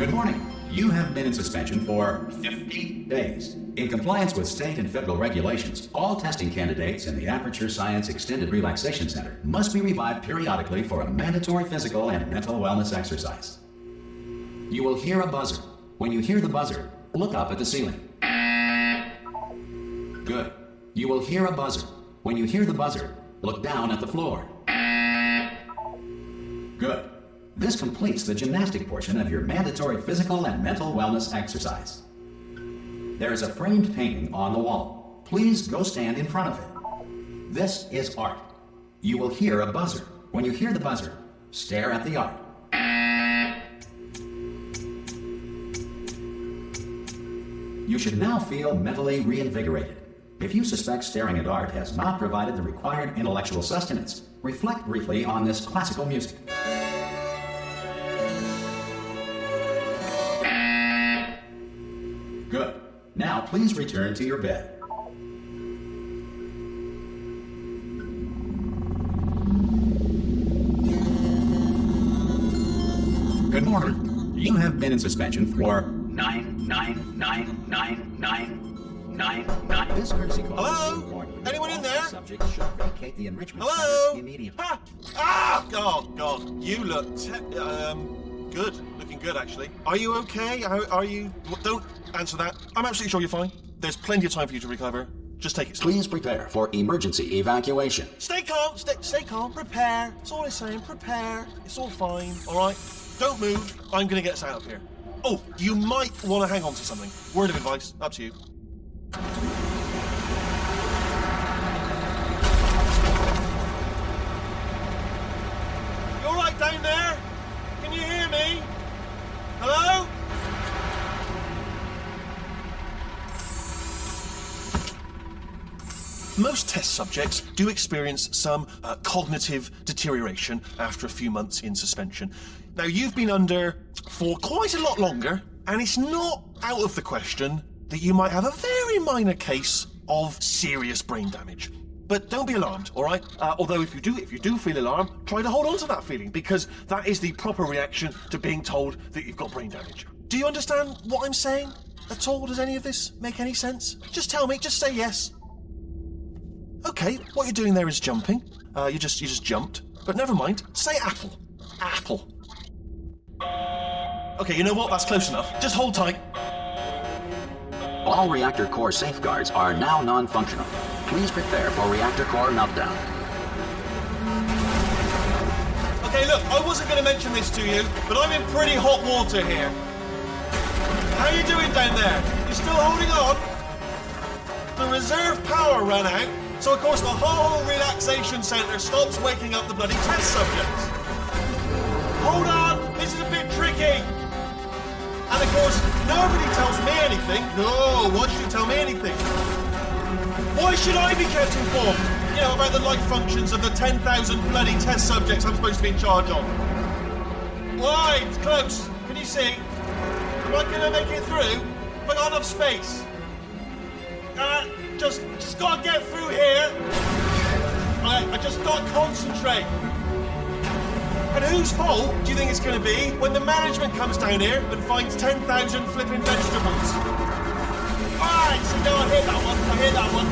Good morning. You have been in suspension for 50 days. In compliance with state and federal regulations, all testing candidates in the Aperture Science Extended Relaxation Center must be revived periodically for a mandatory physical and mental wellness exercise. You will hear a buzzer. When you hear the buzzer, look up at the ceiling. Good. You will hear a buzzer. When you hear the buzzer, look down at the floor. Good. This completes the gymnastic portion of your mandatory physical and mental wellness exercise. There is a framed painting on the wall. Please go stand in front of it. This is art. You will hear a buzzer. When you hear the buzzer, stare at the art. You should now feel mentally reinvigorated. If you suspect staring at art has not provided the required intellectual sustenance, reflect briefly on this classical music. Good. Now please return to your bed. Good morning. You have been in suspension for 9999999. This courtesy call. Hello? Anyone in there? Subject should vacate the enrichment Hello? center immediately. God. You look good. Looking good, actually. Are you okay? Are you... Don't answer that. I'm absolutely sure you're fine. There's plenty of time for you to recover. Just take it slow. Please prepare for emergency evacuation. Stay calm. Stay calm. Prepare. That's all I'm saying. Prepare. It's all fine. All right? Don't move. I'm going to get us out of here. Oh, you might want to hang on to something. Word of advice. Up to you. You all right down there? Can you hear me? Hello? Most test subjects do experience some cognitive deterioration after a few months in suspension. Now, you've been under for quite a lot longer, and it's not out of the question that you might have a very minor case of serious brain damage. But don't be alarmed, all right? Although if you do feel alarmed, try to hold on to that feeling, because that is the proper reaction to being told that you've got brain damage. Do you understand what I'm saying at all? Does any of this make any sense? Just tell me, just say yes. Okay, what you're doing there is jumping. You just jumped. But never mind, say apple. Apple. Okay, you know what? That's close enough. Just hold tight. All reactor core safeguards are now non-functional. Please prepare for reactor core meltdown. Okay, look, I wasn't going to mention this to you, but I'm in pretty hot water here. How you doing down there? You still holding on? The reserve power ran out, so of course the whole relaxation centre stops waking up the bloody test subjects. Hold on, this is a bit tricky. And of course, nobody tells me anything. No, why should you tell me anything? Why should I be kept informed? You know, about the life functions of the 10,000 bloody test subjects I'm supposed to be in charge of. Why? It's close. Can you see? Am I going to make it through? Have I got enough space? Just gotta get through here. I just gotta concentrate. And whose fault do you think it's going to be when the management comes down here and finds 10,000 flipping vegetables? Alright, so no, I hear that one.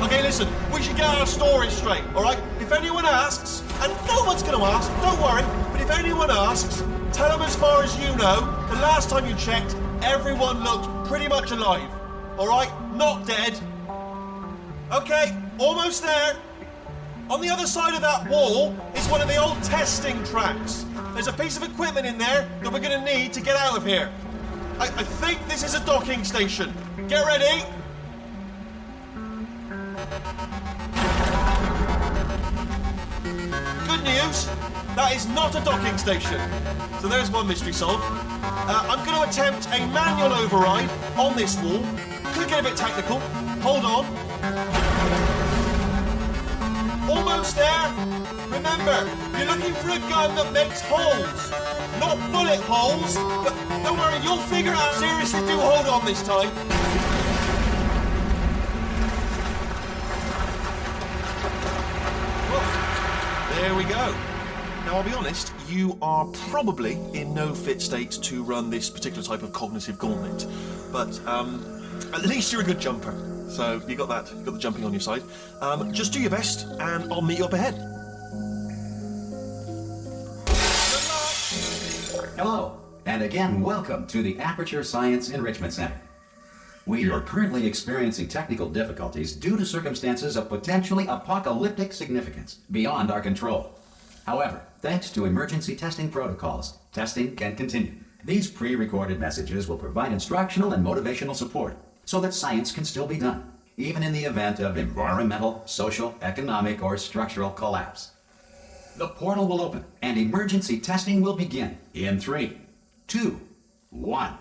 Okay, listen, we should get our story straight, alright? If anyone asks, and no one's going to ask, don't worry, but if anyone asks, tell them as far as you know, the last time you checked, everyone looked pretty much alive. Alright? Not dead. Okay, almost there. On the other side of that wall is one of the old testing tracks. There's a piece of equipment in there that we're going to need to get out of here. I think this is a docking station. Get ready. Good news, that is not a docking station. So there's one mystery solved. I'm going to attempt a manual override on this wall. Could get a bit technical. Hold on. Almost there. Remember, you're looking for a gun that makes holes. Not bullet holes, but don't worry, you'll figure it out. Seriously, do hold on this time. There we go. Now, I'll be honest, you are probably in no fit state to run this particular type of cognitive gauntlet, but at least you're a good jumper. So you got that, you got the jumping on your side. Just do your best, and I'll meet you up ahead. Hello, and again, welcome to the Aperture Science Enrichment Center. We are currently experiencing technical difficulties due to circumstances of potentially apocalyptic significance beyond our control. However, thanks to emergency testing protocols, testing can continue. These pre-recorded messages will provide instructional and motivational support so that science can still be done, even in the event of environmental, social, economic, or structural collapse. The portal will open and emergency testing will begin in 3, 2, 1.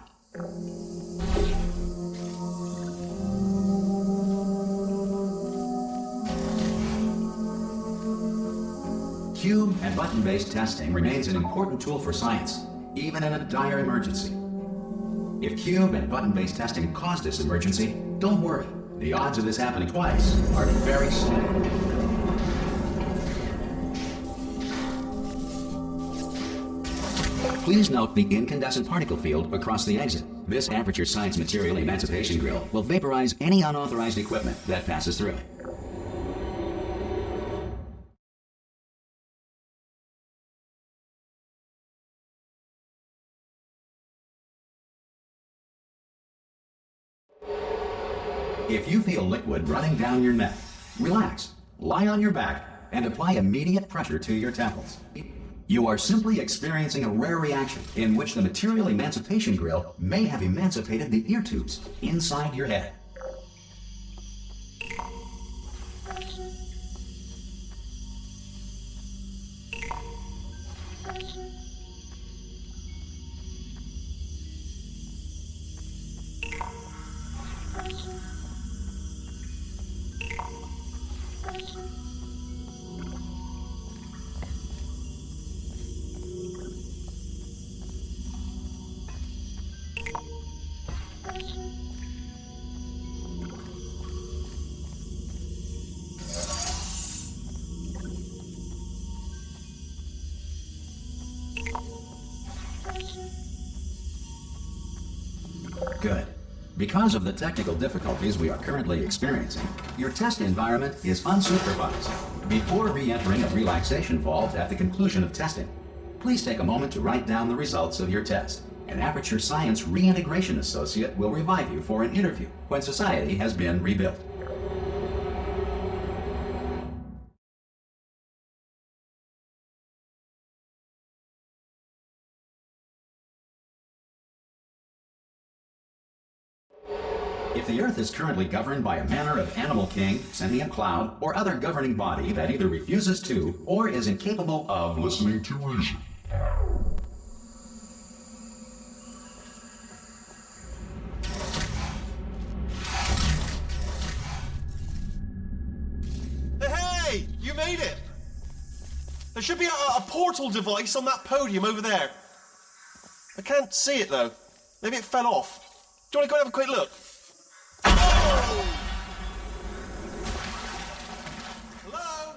Cube and button-based testing remains an important tool for science, even in a dire emergency. If cube and button-based testing caused this emergency, don't worry. The odds of this happening twice are very slim. Please note the incandescent particle field across the exit. This Aperture Science Material Emancipation Grill will vaporize any unauthorized equipment that passes through it. If you feel liquid running down your neck, relax, lie on your back, and apply immediate pressure to your temples. You are simply experiencing a rare reaction in which the Material Emancipation Grill may have emancipated the ear tubes inside your head. Good. Because of the technical difficulties we are currently experiencing, your test environment is unsupervised. Before re-entering a relaxation vault at the conclusion of testing, please take a moment to write down the results of your test. An Aperture Science Reintegration Associate will revive you for an interview when society has been rebuilt. If the Earth is currently governed by a manner of animal king, sentient cloud, or other governing body that either refuses to or is incapable of listening to reason. Hey, you made it! There should be a portal device on that podium over there. I can't see it though. Maybe it fell off. Do you want to go and have a quick look? Hello?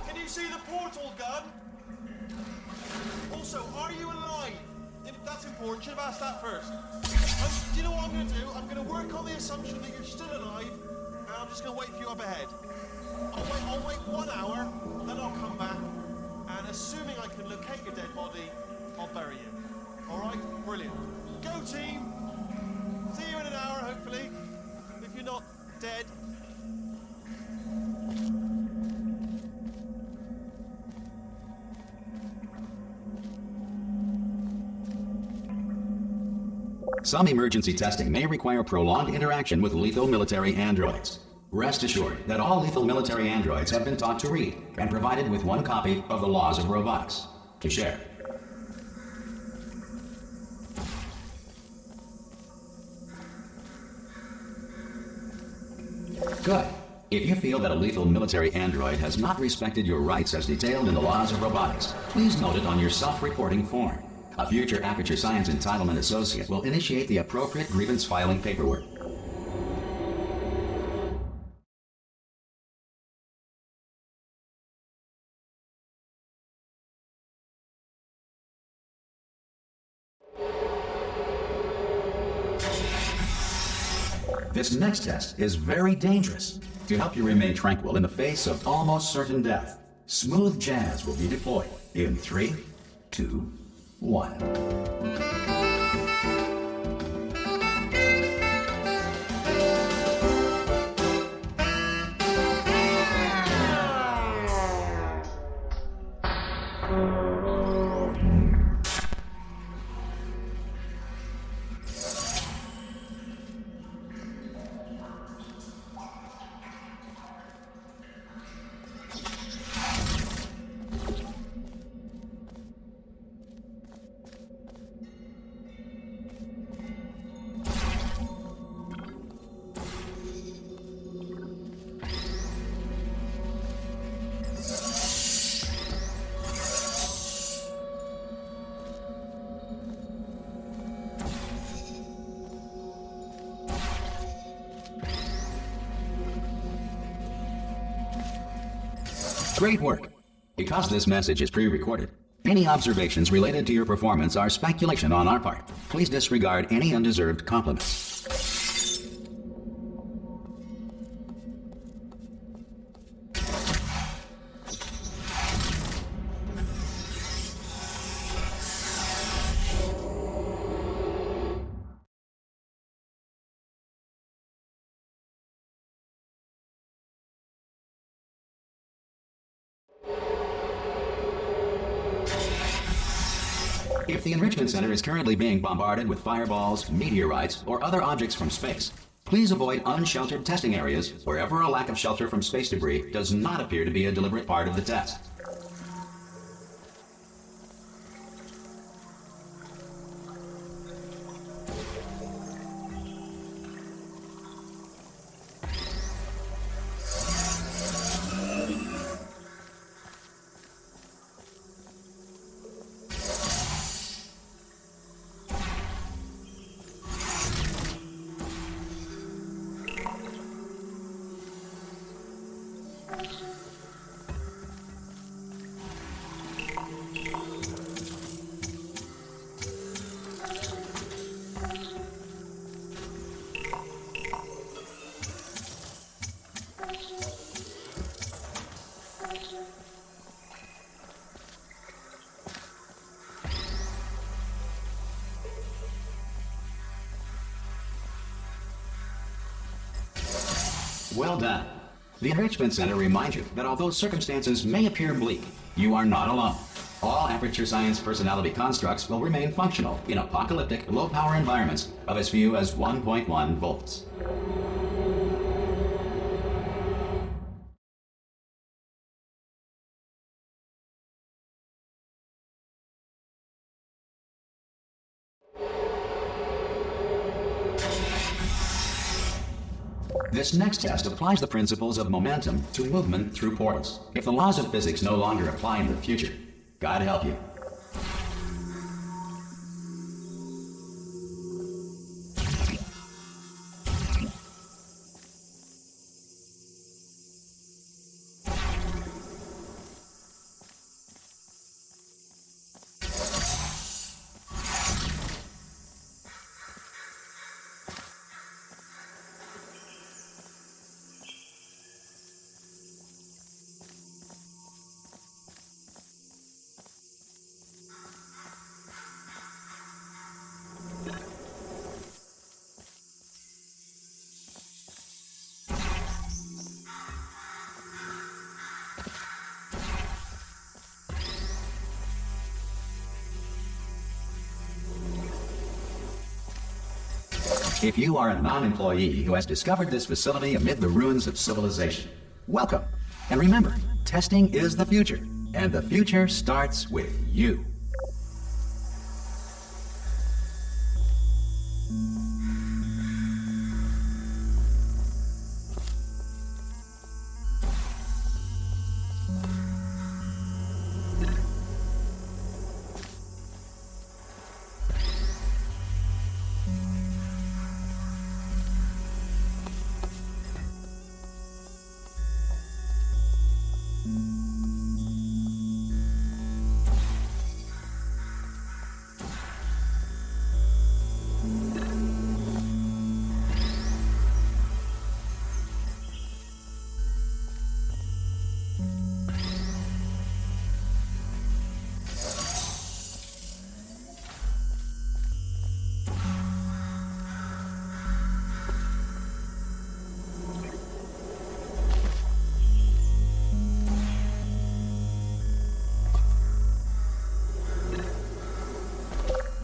Can you see the portal gun? Also, are you alive? That's important. Should have asked that first. Do you know what I'm going to do? I'm going to work on the assumption that you're still alive, and I'm just going to wait for you up ahead. I'll wait 1 hour, then I'll come back, and assuming I can locate your dead body, I'll bury you. All right? Brilliant. Go team! See you in an hour, hopefully. If you're not dead. Some emergency testing may require prolonged interaction with lethal military androids. Rest assured that all lethal military androids have been taught to read and provided with one copy of the Laws of Robotics to share. Good. If you feel that a lethal military android has not respected your rights as detailed in the Laws of Robotics, please note it on your self-reporting form. A future Aperture Science Entitlement Associate will initiate the appropriate grievance filing paperwork. This next test is very dangerous. To help you remain tranquil in the face of almost certain death, smooth jazz will be deployed in 3, 2, 1. Great work. Because this message is pre-recorded, any observations related to your performance are speculation on our part. Please disregard any undeserved compliments. If the Enrichment Center is currently being bombarded with fireballs, meteorites, or other objects from space, please avoid unsheltered testing areas wherever a lack of shelter from space debris does not appear to be a deliberate part of the test. Well done. The Enrichment Center reminds you that although circumstances may appear bleak, you are not alone. All Aperture Science personality constructs will remain functional in apocalyptic, low-power environments of as few as 1.1 volts. This next test applies the principles of momentum to movement through portals. If the laws of physics no longer apply in the future, God help you. If you are a non-employee who has discovered this facility amid the ruins of civilization, welcome. And remember, testing is the future, and the future starts with you.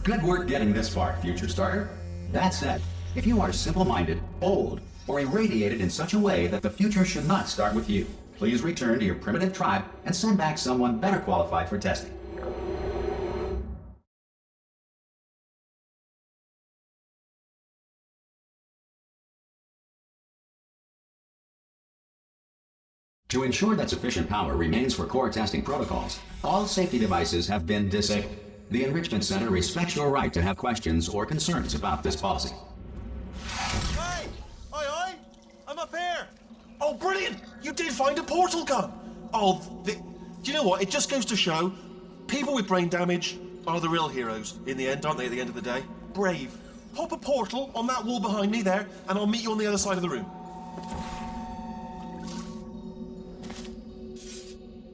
Good work getting this far, future starter. That said, if you are simple-minded, bold, or irradiated in such a way that the future should not start with you, please return to your primitive tribe and send back someone better qualified for testing. To ensure that sufficient power remains for core testing protocols, all safety devices have been disabled. The Enrichment Center respects your right to have questions or concerns about this policy. Hey! Aye, I'm up here! Oh, brilliant! You did find a portal gun! Oh, do you know what? It just goes to show, people with brain damage are the real heroes in the end, aren't they, at the end of the day? Brave. Pop a portal on that wall behind me there, and I'll meet you on the other side of the room.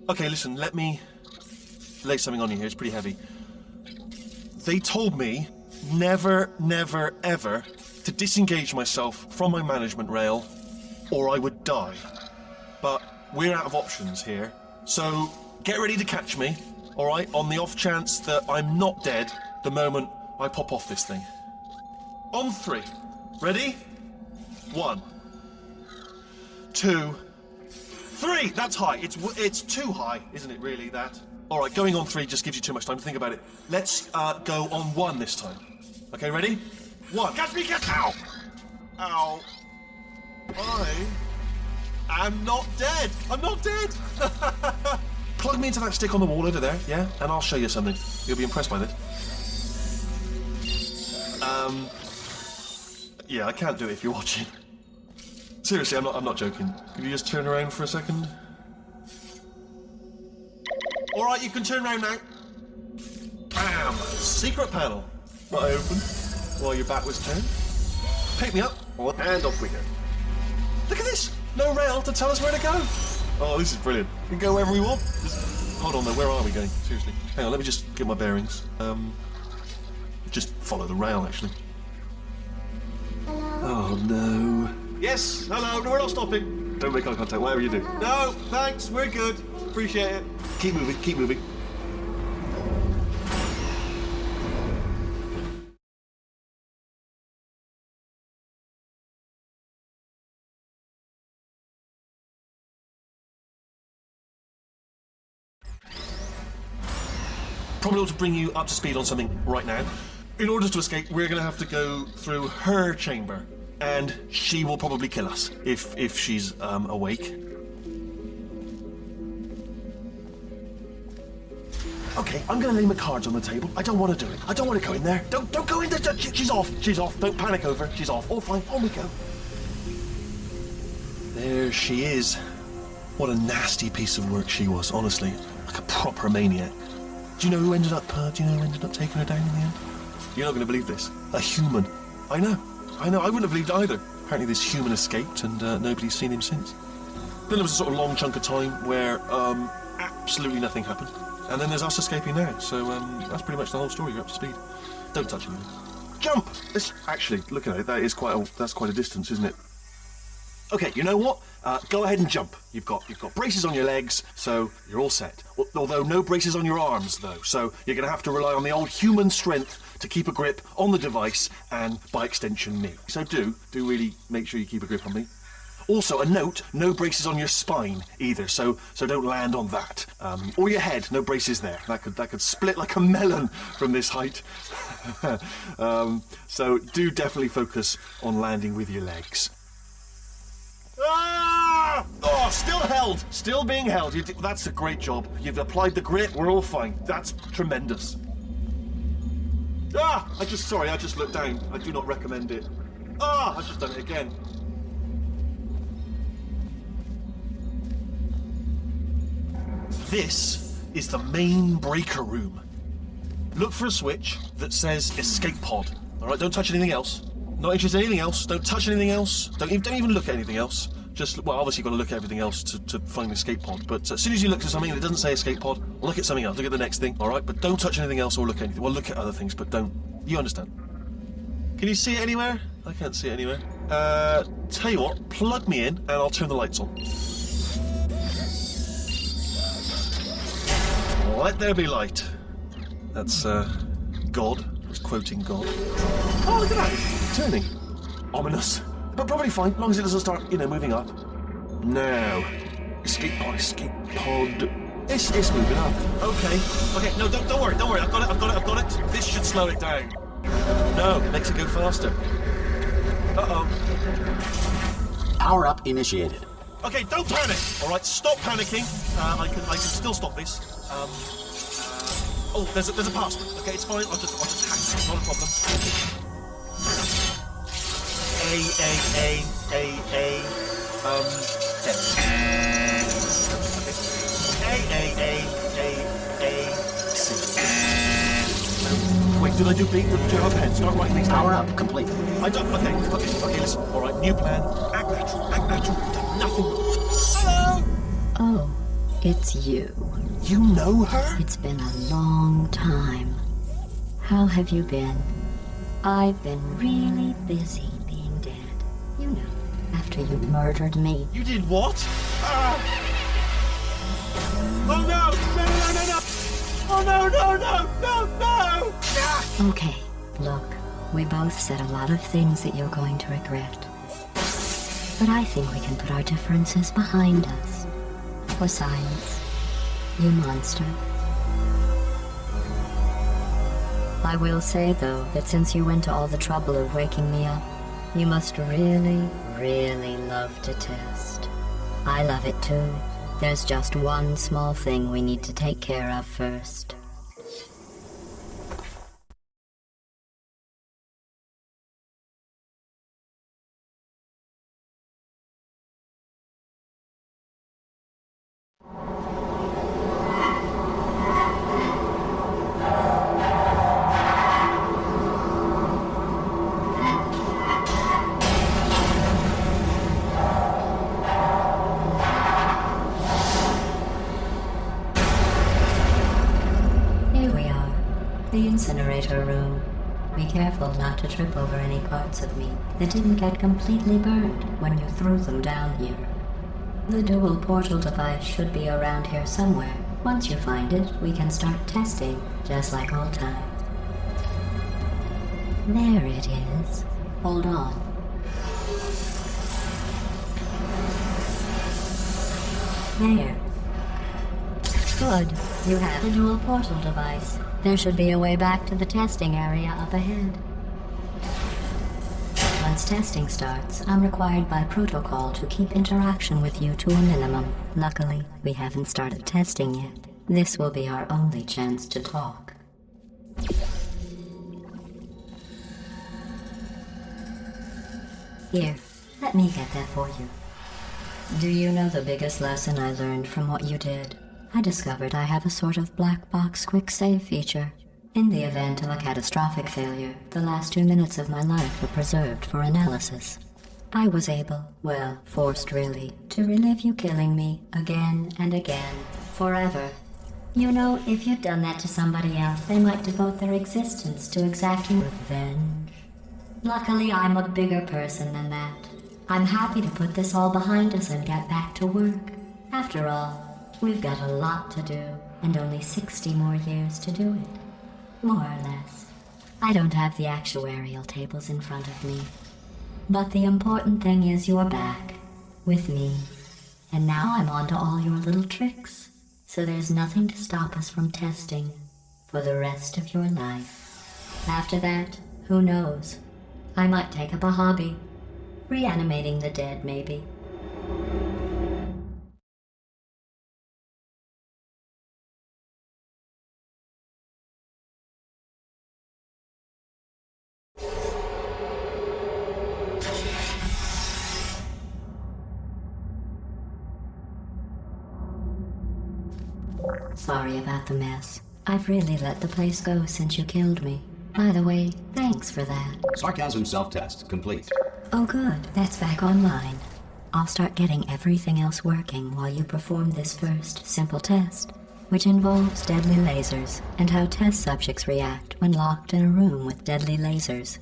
Okay, listen, let me lay something on you here. It's pretty heavy. They told me never, never, ever to disengage myself from my management rail or I would die. But we're out of options here. So get ready to catch me, all right, on the off chance that I'm not dead the moment I pop off this thing. On 3. Ready? 1, 2, 3! That's high. It's too high, isn't it, really, that? All right, going on 3 just gives you too much time to think about it. Let's go on 1 this time. Okay, ready? 1. Catch me, catch... Ow! Ow. I am not dead. I'm not dead. Plug me into that stick on the wall over there, yeah? And I'll show you something. You'll be impressed by this. Yeah, I can't do it if you're watching. Seriously, I'm not joking. Could you just turn around for a second? All right, you can turn around now. Bam! Secret panel. That I opened while your back was turned. Pick me up, and off we go. Look at this! No rail to tell us where to go. Oh, this is brilliant. We can go wherever we want. Hold on though, where are we going? Seriously. Hang on, let me just get my bearings. Just follow the rail, actually. Oh no. Yes, hello, no, we're not stopping. Don't make eye contact, whatever you do. No, thanks, we're good. Appreciate it. Keep moving, keep moving. Probably ought to bring you up to speed on something right now. In order to escape, we're going to have to go through her chamber. And she will probably kill us, if she's, awake. Okay, I'm gonna lay my cards on the table. I don't want to do it. I don't want to go in there. Don't go in there. She's off. She's off. Don't panic over. She's off. All fine. On we go. There she is. What a nasty piece of work she was, honestly. Like a proper maniac. Do you know who ended up taking her down in the end? You're not going to believe this. A human. I know. I wouldn't have believed either. Apparently this human escaped and nobody's seen him since. Then there was a sort of long chunk of time where absolutely nothing happened. And then there's us escaping now. So that's pretty much the whole story. You're up to speed. Don't touch anything. Jump! Actually, look at it. That's quite a distance, isn't it? Okay, you know what? Go ahead and jump. You've got braces on your legs, so you're all set. Although no braces on your arms, though. So you're going to have to rely on the old human strength to keep a grip on the device and, by extension, me. So do really make sure you keep a grip on me. Also, a note, no braces on your spine either, so don't land on that. Or your head, no braces there. That could split like a melon from this height. So do definitely focus on landing with your legs. Ah! Oh, still held. Still being held. That's a great job. You've applied the grip. We're all fine. That's tremendous. Ah! I just looked down. I do not recommend it. Ah! I've just done it again. This is the main breaker room. Look for a switch that says escape pod. All right, don't touch anything else. Not interested in anything else. Don't touch anything else. Don't even look at anything else. Obviously you've got to look at everything else to find the escape pod. But as soon as you look at something that doesn't say escape pod, look at something else. Look at the next thing, all right? But don't touch anything else or look at anything. Well, look at other things, but don't. You understand? Can you see it anywhere? I can't see it anywhere. Tell you what, plug me in and I'll turn the lights on. Let there be light. That's, God. was quoting God. Oh, look at that! Turning. Ominous. But probably fine, as long as it doesn't start, moving up. Now. Escape pod. It's moving up. Okay, no, don't worry. I've got it. This should slow it down. No, it makes it go faster. Uh-oh. Power up initiated. Okay, don't panic. All right, stop panicking. I can still stop this. Oh, there's a password. Okay, it's fine. I'll just hack it. It's not a problem. Wait, did I do B? Do you have a pen? Start writing these down. Power up complete. I don't. Okay, listen. All right, new plan. Act natural. Nothing. Hello. Oh, it's you. You know her? It's been a long time. How have you been? I've been really busy being dead. You know, after you murdered me. You did what? Oh no! Oh no! Okay, look, we both said a lot of things that you're going to regret. But I think we can put our differences behind us. For science, you monster. I will say, though, that since you went to all the trouble of waking me up, you must really, really love to test. I love it too. There's just one small thing we need to take care of first. The incinerator room. Be careful not to trip over any parts of me that didn't get completely burned when you threw them down here. The dual portal device should be around here somewhere. Once you find it, we can start testing, just like old times. There it is. Hold on. There. Good. You have the dual portal device. There should be a way back to the testing area up ahead. Once testing starts, I'm required by protocol to keep interaction with you to a minimum. Luckily, we haven't started testing yet. This will be our only chance to talk. Here, let me get that for you. Do you know the biggest lesson I learned from what you did? I discovered I have a sort of black box quick save feature. In the event of a catastrophic failure, the last 2 minutes of my life were preserved for analysis. I was able, well, forced really, to relive you killing me again and again, forever. You know, if you'd done that to somebody else, they might devote their existence to exacting revenge. Luckily, I'm a bigger person than that. I'm happy to put this all behind us and get back to work. After all, we've got a lot to do, and only 60 more years to do it. More or less. I don't have the actuarial tables in front of me. But the important thing is you're back, with me. And now I'm on to all your little tricks. So there's nothing to stop us from testing for the rest of your life. After that, who knows? I might take up a hobby. Reanimating the dead, maybe. Sorry about the mess. I've really let the place go since you killed me. By the way, thanks for that. Sarcasm self-test complete. Oh good, that's back online. I'll start getting everything else working while you perform this first, simple test, which involves deadly lasers and how test subjects react when locked in a room with deadly lasers.